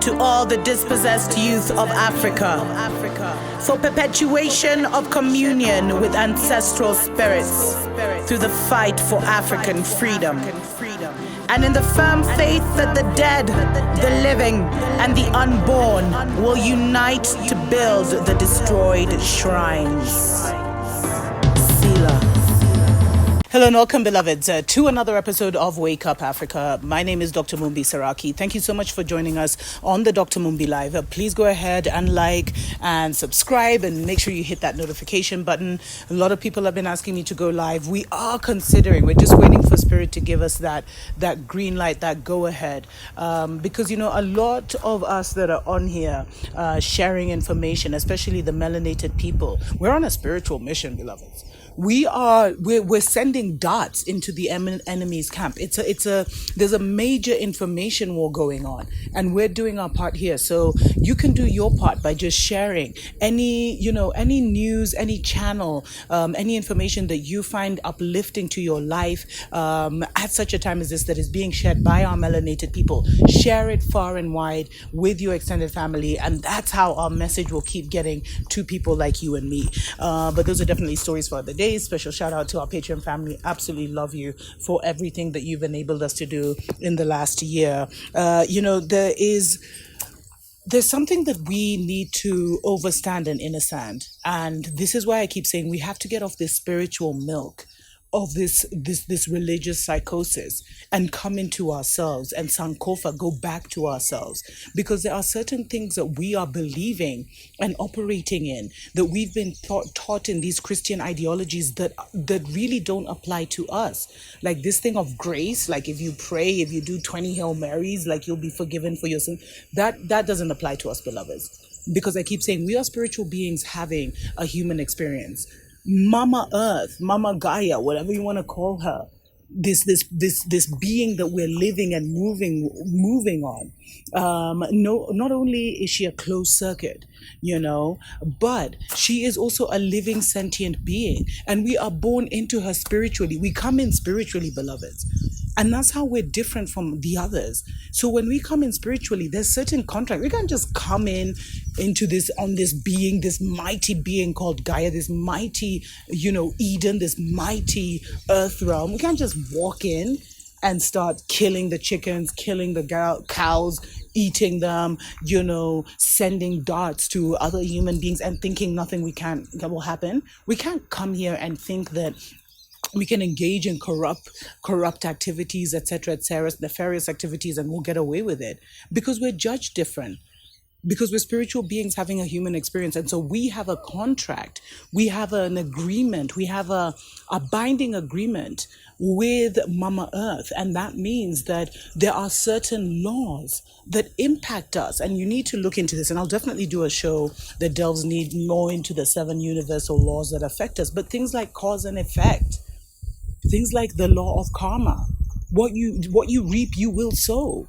to all the dispossessed youth of Africa, for perpetuation of communion with ancestral spirits through the fight for African freedom, and in the firm faith that the dead, the living, and the unborn will unite to build the destroyed shrines. Selah. Hello and welcome, beloveds, to another episode of Wake Up Africa. My name is Dr. Mumbi Saraki. Thank you so much for joining us on the Dr. Mumbi Live. Please go ahead and like and subscribe and make sure you hit that notification button. A lot of people have been asking me to go live. We are considering, we're just waiting for Spirit to give us that green light, that go ahead. Because, you know, a lot of us that are on here sharing information, especially the melanated people, we're on a spiritual mission, beloveds. We're sending darts into the enemy's camp. There's a major information war going on, and we're doing our part here. So you can do your part by just sharing any news, any channel, any information that you find uplifting to your life at such a time as this, that is being shared by our melanated people. Share it far and wide with your extended family, and that's how our message will keep getting to people like you and me. But those are definitely stories for other days. Special shout out to our Patreon family. Absolutely love you for everything that you've enabled us to do in the last year. There's something that we need to overstand and understand. And this is why I keep saying we have to get off this spiritual milk of this religious psychosis and come into ourselves and sankofa, go back to ourselves, because there are certain things that we are believing and operating in that we've been taught in these Christian ideologies that really don't apply to us. Like this thing of grace, like if you pray, if you do 20 Hail Marys, like you'll be forgiven for your sin. That doesn't apply to us, beloveds, because I keep saying we are spiritual beings having a human experience. Mama Earth, Mama Gaia, whatever you want to call her, this being that we're living and moving on. No, not only is she a closed circuit, but she is also a living sentient being, and we are born into her spiritually. We come in spiritually, beloveds. And that's how we're different from the others. So when we come in spiritually, there's certain contract. We can't just come into this being, this mighty being called Gaia, this mighty, Eden, this mighty earth realm. We can't just walk in and start killing the chickens, killing the cows, eating them, sending darts to other human beings and thinking nothing that will happen. We can't come here and think that we can engage in corrupt activities, etc., nefarious activities, and we'll get away with it because we're judged different. Because we're spiritual beings having a human experience. And so we have a contract, we have an agreement, we have a binding agreement with Mama Earth. And that means that there are certain laws that impact us. And you need to look into this. And I'll definitely do a show that delves more into the 7 universal laws that affect us. But things like cause and effect, things like the law of karma, what you reap, you will sow.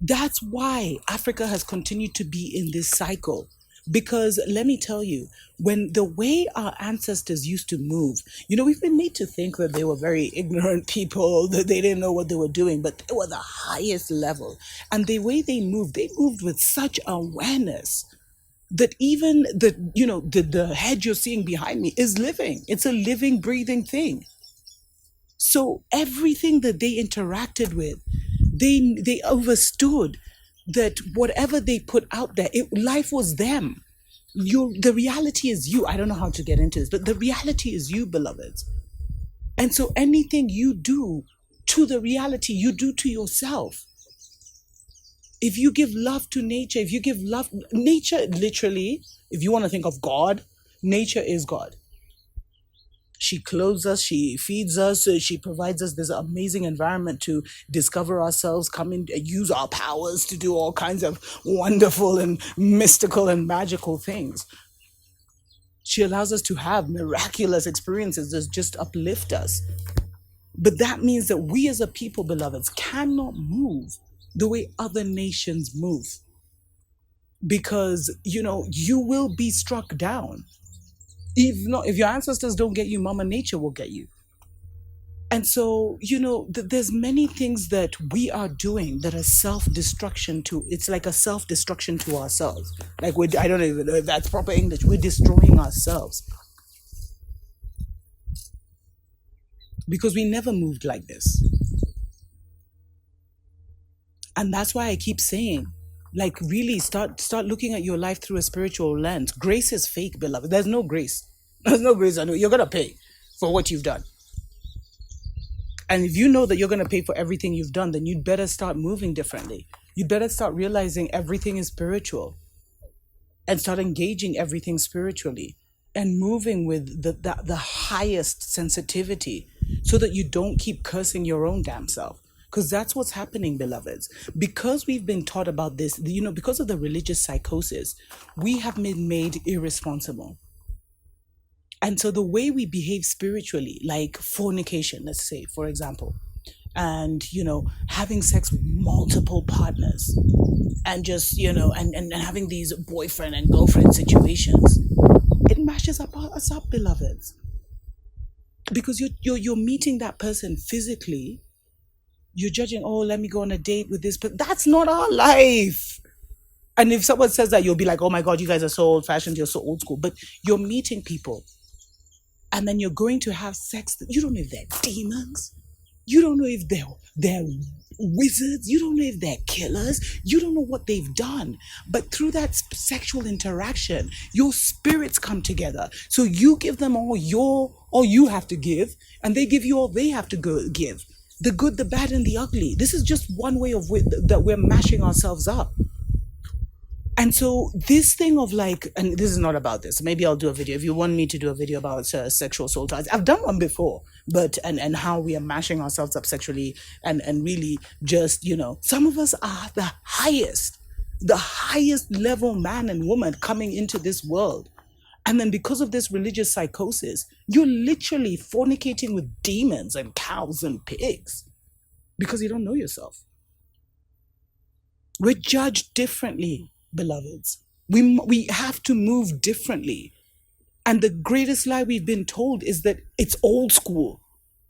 That's why Africa has continued to be in this cycle. Because let me tell you, when the way our ancestors used to move, we've been made to think that they were very ignorant people, that they didn't know what they were doing, but they were the highest level. And the way they moved with such awareness that even the head you're seeing behind me is living. It's a living, breathing thing. So everything that they interacted with, they understood that whatever they put out there, life was them. The reality is you. I don't know how to get into this, but the reality is you, beloveds. And so anything you do to the reality, you do to yourself. If you give love to nature, nature literally, if you want to think of God, nature is God. She clothes us, she feeds us, she provides us this amazing environment to discover ourselves, come in, use our powers to do all kinds of wonderful and mystical and magical things. She allows us to have miraculous experiences that just uplift us. But that means that we as a people, beloveds, cannot move the way other nations move. Because, you will be struck down. If your ancestors don't get you, Mama Nature will get you. And so, there's many things that we are doing that are self-destruction to, it's like a self-destruction to ourselves. Like, I don't even know if that's proper English. We're destroying ourselves because we never moved like this. And that's why I keep saying, like, really start looking at your life through a spiritual lens. Grace is fake, beloved. There's no grace. There's no grace. I know you're going to pay for what you've done. And if you know that you're going to pay for everything you've done, then you'd better start moving differently. You'd better start realizing everything is spiritual and start engaging everything spiritually and moving with the highest sensitivity so that you don't keep cursing your own damn self. Because that's what's happening, beloveds. Because we've been taught about this, because of the religious psychosis, we have been made irresponsible. And so the way we behave spiritually, like fornication, let's say, for example, and, having sex with multiple partners and just, and having these boyfriend and girlfriend situations, it mashes us up, beloveds. Because you're meeting that person physically, you're judging, oh, let me go on a date with this, but that's not our life. And if someone says that, you'll be like, oh my God, you guys are so old fashioned, you're so old school. But you're meeting people. And then you're going to have sex. You don't know if they're demons. You don't know if they're wizards. You don't know if they're killers. You don't know what they've done. But through that sexual interaction, your spirits come together. So you give them all you have to give, and they give you all they have to give. The good, the bad, and the ugly. This is just one way that we're mashing ourselves up. And so this thing of like, and this is not about this. Maybe I'll do a video. If you want me to do a video about sexual assault, I've done one before, but, and how we are mashing ourselves up sexually and really just, some of us are the highest level man and woman coming into this world. And then because of this religious psychosis, you're literally fornicating with demons and cows and pigs because you don't know yourself. We're judged differently, beloveds. We have to move differently. And the greatest lie we've been told is that it's old school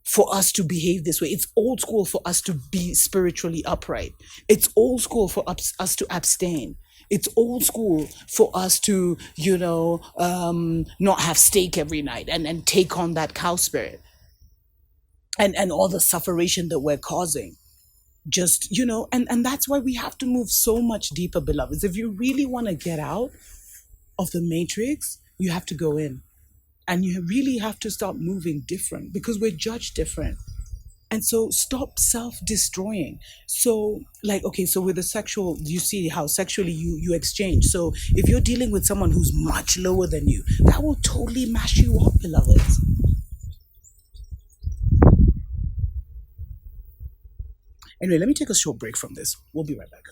for us to behave this way. It's old school for us to be spiritually upright. It's old school for us to abstain. It's old school for us to, not have steak every night and take on that cow spirit and all the sufferation that we're causing. Just, and that's why we have to move so much deeper, beloveds. If you really want to get out of the matrix, you have to go in. And you really have to start moving different because we're judged different. And so stop self-destroying. So so with the sexual, you see how sexually you exchange. So if you're dealing with someone who's much lower than you, that will totally mash you up, beloveds. Anyway, let me take a short break from this. We'll be right back.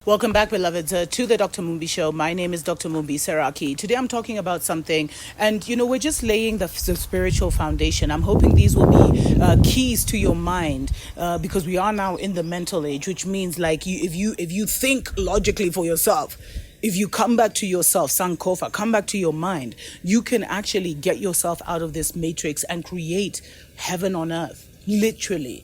Welcome back, beloveds, to the Dr. Mumbi Show. My name is Dr. Mumbi Seraki. Today I'm talking about something, and we're just laying the spiritual foundation. I'm hoping these will be keys to your mind, because we are now in the mental age, which means like if you think logically for yourself, if you come back to yourself, Sankofa, come back to your mind, you can actually get yourself out of this matrix and create heaven on earth, literally.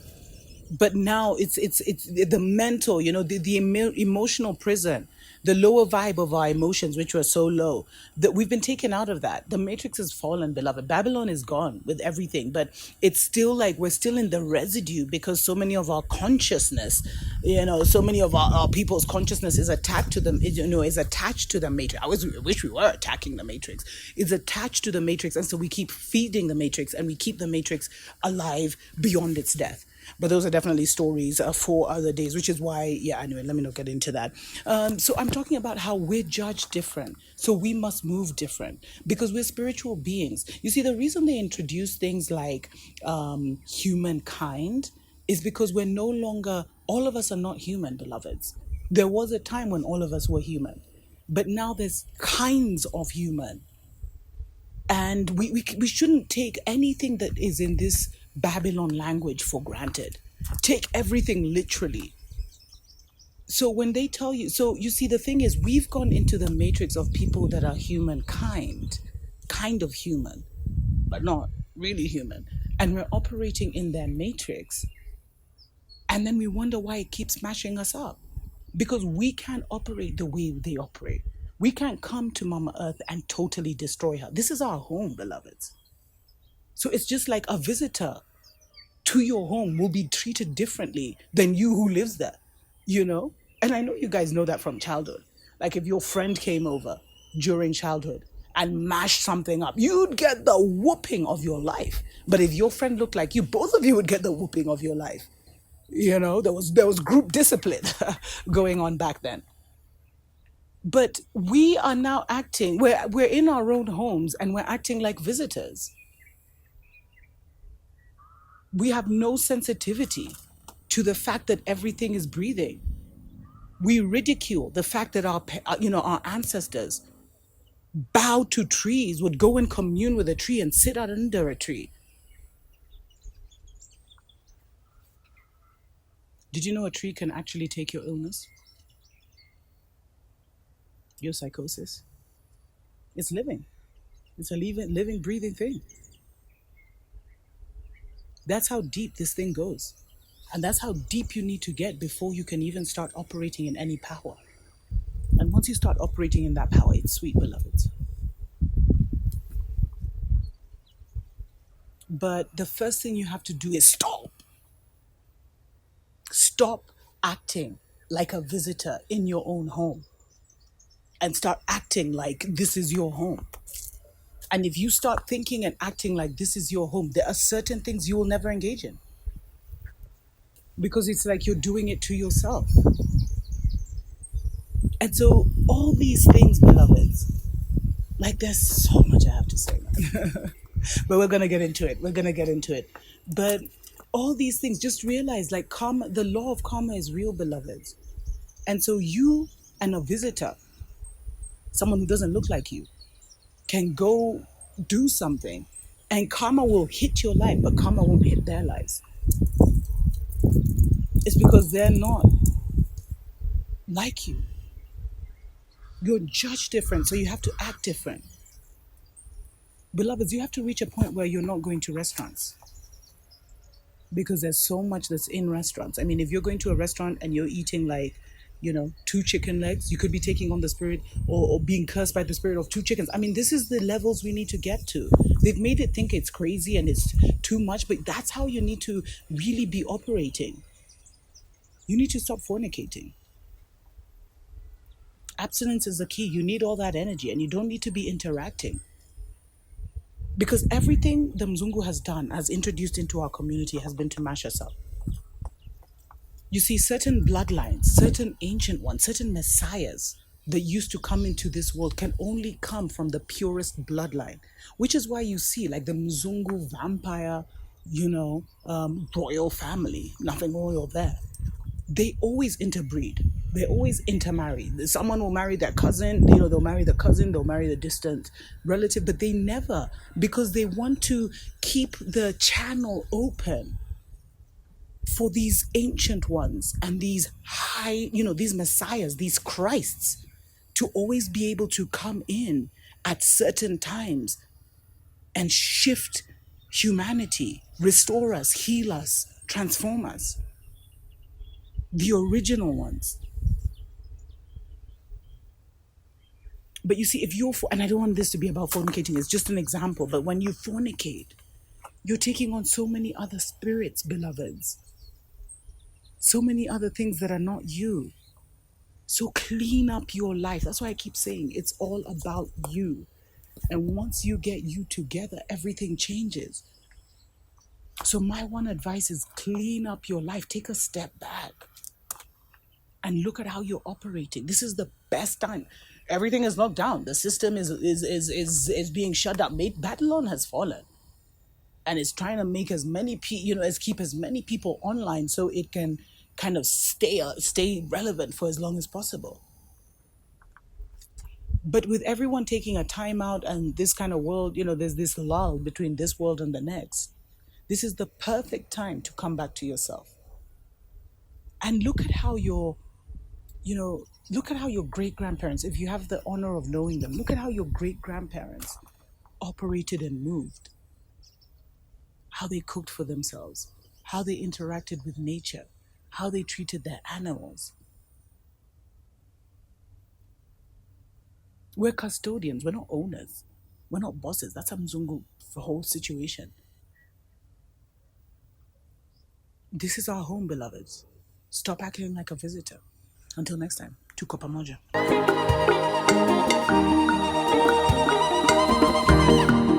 But now it's the mental, the emotional prison, the lower vibe of our emotions, which were so low, that we've been taken out of that. The matrix has fallen, beloved. Babylon is gone with everything, but it's still like we're still in the residue because so many of our consciousness, so many of our people's consciousness is attached to them, is attached to the matrix. I wish we were attacking the matrix. It's attached to the matrix, and so we keep feeding the matrix, and we keep the matrix alive beyond its death. But those are definitely stories for other days, which is why, anyway, let me not get into that. So I'm talking about how we're judged different. So we must move different because we're spiritual beings. You see, the reason they introduce things like humankind is because we're no longer, all of us are not human, beloveds. There was a time when all of us were human, but now there's kinds of human. And we shouldn't take anything that is in this Babylon language for granted. Take everything literally. So when they tell you, so you see, the thing is, we've gone into the matrix of people that are humankind, kind of human, but not really human. And we're operating in their matrix. And then we wonder why it keeps smashing us up. Because we can't operate the way they operate. We can't come to Mama Earth and totally destroy her. This is our home, beloveds. So it's just like a visitor to your home will be treated differently than you who lives there, you know? And I know you guys know that from childhood. Like if your friend came over during childhood and mashed something up, you'd get the whooping of your life. But if your friend looked like you, both of you would get the whooping of your life. You know, there was group discipline going on back then. But we are now acting, we're in our own homes and we're acting like visitors. We have no sensitivity to the fact that everything is breathing. We ridicule the fact that our ancestors bowed to trees, would go and commune with a tree and sit out under a tree. Did you know a tree can actually take your illness, your psychosis? It's living. It's a living, breathing thing. That's how deep this thing goes. And that's how deep you need to get before you can even start operating in any power. And once you start operating in that power, it's sweet, beloveds. But the first thing you have to do is stop. Stop acting like a visitor in your own home and start acting like this is your home. And if you start thinking and acting like this is your home, there are certain things you will never engage in because it's like you're doing it to yourself. And so all these things, beloveds, like there's so much I have to say, man. But we're going to get into it. We're going to get into it. But all these things, just realize like karma, the law of karma is real, beloveds. And so you and a visitor, someone who doesn't look like you, can go do something and karma will hit your life, but karma won't hit their lives. It's because they're not like you. You're judged different, so you have to act different. Beloveds, you have to reach a point where you're not going to restaurants because there's so much that's in restaurants. I mean, if you're going to a restaurant and you're eating like, 2 chicken legs, you could be taking on the spirit or being cursed by the spirit of 2 chickens. I mean, this is the levels we need to get to. They've made it think it's crazy and it's too much, but that's how you need to really be operating. You need to stop fornicating. Abstinence is the key. You need all that energy and you don't need to be interacting. Because everything the Mzungu has done, has introduced into our community, has been to mash us up. You see, certain bloodlines, certain ancient ones, certain messiahs that used to come into this world can only come from the purest bloodline, which is why you see like the Mzungu vampire, royal family, nothing royal there. They always interbreed. They always intermarry. Someone will marry their cousin, they'll marry the cousin, they'll marry the distant relative, but they never, because they want to keep the channel open for these ancient ones and these high, these messiahs, these Christs, to always be able to come in at certain times and shift humanity, restore us, heal us, transform us. The original ones. But you see, if and I don't want this to be about fornicating, it's just an example, but when you fornicate, you're taking on so many other spirits, beloveds. So many other things that are not you. So clean up your life. That's why I keep saying it's all about you. And once you get you together, everything changes. So my one advice is clean up your life. Take a step back and look at how you're operating. This is the best time. Everything is locked down. The system is being shut down. Babylon has fallen. And it's trying to make as many keep as many people online so it can kind of stay relevant for as long as possible. But with everyone taking a time out and this kind of world, there's this lull between this world and the next. This is the perfect time to come back to yourself. And look at how you're You know, look at how your great grandparents, if you have the honor of knowing them, look at how your great grandparents operated and moved, how they cooked for themselves, how they interacted with nature, how they treated their animals. We're custodians, we're not owners, we're not bosses. That's a Mzungu for whole situation. This is our home, beloveds. Stop acting like a visitor. Until next time, tuko pamoja.